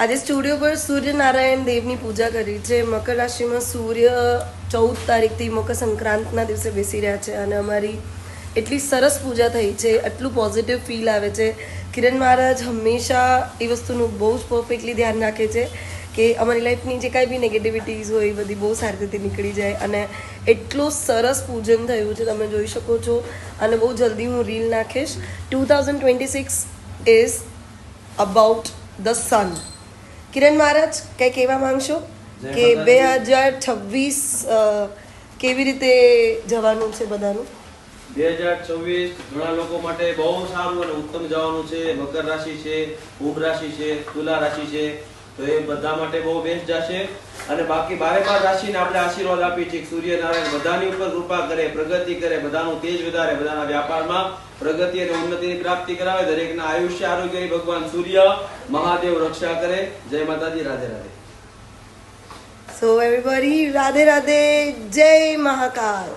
આજે સ્ટુડિયો પર સૂર્યનારાયણ દેવની પૂજા કરી છે. મકર રાશિમાં સૂર્ય 14 તારીખથી મકર સંક્રાંતના દિવસે બેસી રહ્યા છે અને અમારી એટલી સરસ પૂજા થઈ છે, એટલું પોઝિટિવ ફીલ આવે છે. કિરણ મહારાજ હંમેશા એ વસ્તુનું બહુ જ પરફેક્ટલી ધ્યાન રાખે છે કે અમારી લાઈફની જે કાંઈ બી નેગેટિવિટીઝ હોય એ બધી બહુ સારી રીતે નીકળી જાય અને એટલું સરસ પૂજન થયું છે, તમે જોઈ શકો છો. અને બહુ જલ્દી હું રીલ નાખીશ. 2026 ઇઝ અબાઉટ ધ સન. કિરણ મહારાજ કંઈ કહેવા માંગશો કે 2026 કેવી રીતે જવાનું છે બધાનું? 2026 ઘણા લોકો માટે બહુ સારું અને ઉત્તમ જવાનું છે. મકર રાશિ છે, કુંભ રાશિ છે, તુલા રાશિ છે, તો એ બધા માટે બહુ બેસ્ટ જશે. અને બાકી 12 રાશિને આપણે આશીર્વાદ આપીએ છીએ સૂર્યનારાયણ બધાની ઉપર કૃપા કરે, પ્રગતિ કરે, બધાનું તેજ વધારે, બધાના વ્યાપારમાં પ્રગતિ અને ઉન્નતિની પ્રાપ્તિ કરાવે, દરેકના આયુષ્ય આરોગ્યની ભગવાન સૂર્ય મહાદેવ રક્ષા કરે. જય માતાજી, રાધે રાધે. સો એવરીબોડી, રાધે રાધે, જય મહાકાલ.